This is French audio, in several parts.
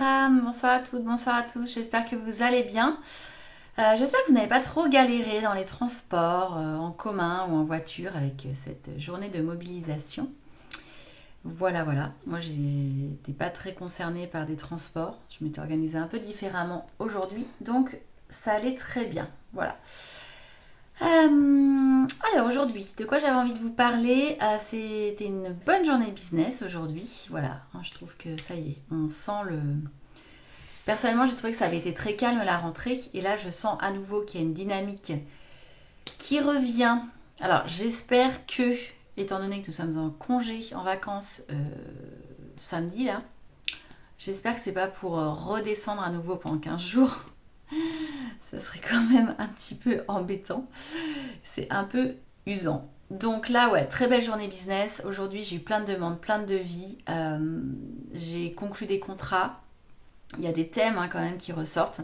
Instagram, bonsoir à toutes, bonsoir à tous, j'espère que vous allez bien. J'espère que vous n'avez pas trop galéré dans les transports en commun ou en voiture avec cette journée de mobilisation. Voilà, voilà, moi j'étais pas très concernée par des transports, je m'étais organisée un peu différemment aujourd'hui, donc ça allait très bien, voilà. Alors aujourd'hui, de quoi j'avais envie de vous parler? C'était une bonne journée business aujourd'hui. Voilà, hein, je trouve que ça y est, on sent le. Personnellement, j'ai trouvé que ça avait été très calme la rentrée et là, je sens à nouveau qu'il y a une dynamique qui revient. Alors, j'espère que, étant donné que nous sommes en congé, en vacances samedi là, j'espère que c'est pas pour redescendre à nouveau pendant 15 jours. Ça serait quand même un petit peu embêtant. C'est un peu usant. Donc là, ouais, très belle journée business. Aujourd'hui, j'ai eu plein de demandes, plein de devis. J'ai conclu des contrats. Il y a des thèmes quand même qui ressortent.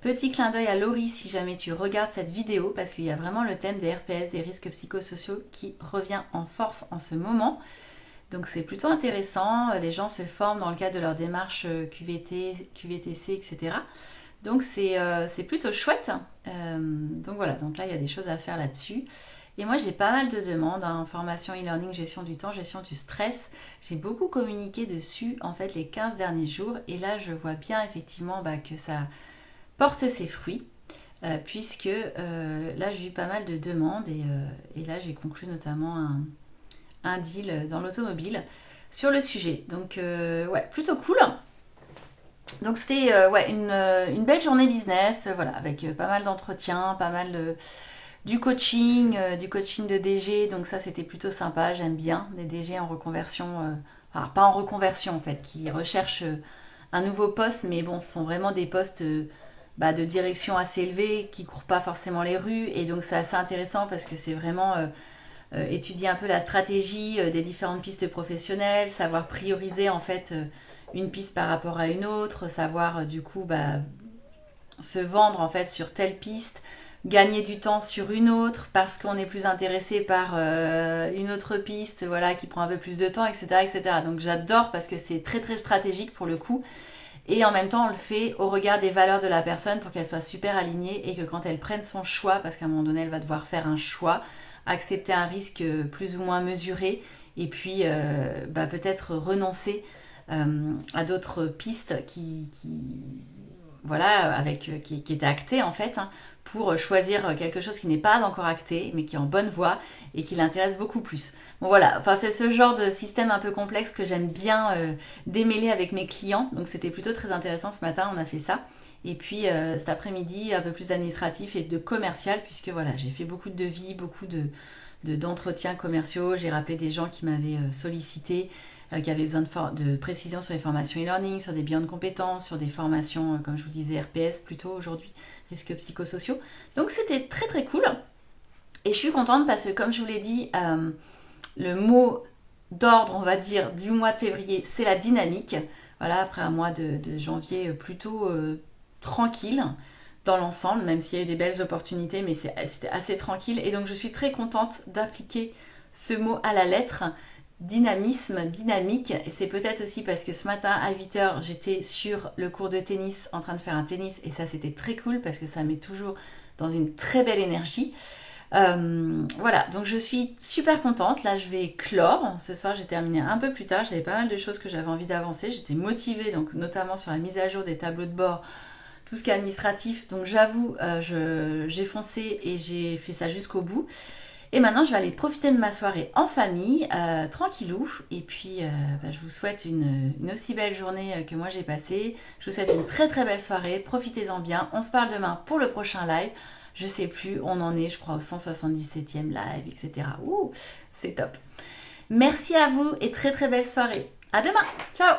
Petit clin d'œil à Laurie si jamais tu regardes cette vidéo parce qu'il y a vraiment le thème des RPS, des risques psychosociaux qui revient en force en ce moment. Donc c'est plutôt intéressant. Les gens se forment dans le cadre de leur démarche QVT, QVTC, etc. Donc c'est plutôt chouette. Donc voilà, donc là il y a des choses à faire là-dessus. Et moi j'ai pas mal de demandes, formation e-learning, gestion du temps, gestion du stress. J'ai beaucoup communiqué dessus en fait les 15 derniers jours. Et là je vois bien effectivement que ça porte ses fruits. Puisque là j'ai eu pas mal de demandes et là j'ai conclu notamment un deal dans l'automobile sur le sujet. Donc ouais, plutôt cool. Donc c'était ouais, une belle journée business, voilà, avec pas mal d'entretiens, pas mal du coaching de DG, donc ça c'était plutôt sympa, j'aime bien des DG en reconversion, enfin pas en reconversion en fait, qui recherchent un nouveau poste, mais bon, ce sont vraiment des postes de direction assez élevés, qui courent pas forcément les rues, et donc c'est assez intéressant parce que c'est vraiment étudier un peu la stratégie des différentes pistes professionnelles, savoir prioriser en fait une piste par rapport à une autre, savoir du coup se vendre en fait sur telle piste, gagner du temps sur une autre parce qu'on est plus intéressé par une autre piste, voilà, qui prend un peu plus de temps, etc., etc. Donc j'adore parce que c'est très très stratégique pour le coup. Et en même temps, on le fait au regard des valeurs de la personne pour qu'elle soit super alignée et que quand elle prenne son choix, parce qu'à un moment donné, elle va devoir faire un choix, accepter un risque plus ou moins mesuré et puis peut-être renoncer à d'autres pistes voilà, qui étaient actées en fait, pour choisir quelque chose qui n'est pas encore acté, mais qui est en bonne voie et qui l'intéresse beaucoup plus. Bon voilà, enfin c'est ce genre de système un peu complexe que j'aime bien démêler avec mes clients. Donc c'était plutôt très intéressant ce matin, on a fait ça. Et puis cet après-midi, un peu plus d'administratif et de commercial, puisque voilà, j'ai fait beaucoup de devis, beaucoup d'entretiens commerciaux. J'ai rappelé des gens qui m'avaient sollicité, qui avaient besoin de précision sur les formations e-learning, sur des bilans de compétences, sur des formations, comme je vous disais, RPS plutôt aujourd'hui, risques psychosociaux. Donc c'était très très cool. Et je suis contente parce que comme je vous l'ai dit, le mot d'ordre, on va dire, du mois de février, c'est la dynamique. Voilà, après un mois de janvier plutôt tranquille dans l'ensemble, même s'il y a eu des belles opportunités, mais c'était assez tranquille. Et donc je suis très contente d'appliquer ce mot à la lettre, dynamisme, dynamique. Et c'est peut-être aussi parce que ce matin à 8h, j'étais sur le cours de tennis en train de faire un tennis. Et ça, c'était très cool parce que ça met toujours dans une très belle énergie. Voilà, donc je suis super contente. Là, je vais clore. Ce soir, j'ai terminé un peu plus tard. J'avais pas mal de choses que j'avais envie d'avancer. J'étais motivée, donc notamment sur la mise à jour des tableaux de bord, tout ce qui est administratif. Donc j'avoue, j'ai foncé et j'ai fait ça jusqu'au bout. Et maintenant, je vais aller profiter de ma soirée en famille, tranquillou. Et puis, je vous souhaite une aussi belle journée que moi j'ai passée. Je vous souhaite une très très belle soirée. Profitez-en bien. On se parle demain pour le prochain live. Je sais plus, on en est, je crois, au 177e live, etc. Ouh, c'est top. Merci à vous et très très belle soirée. À demain. Ciao.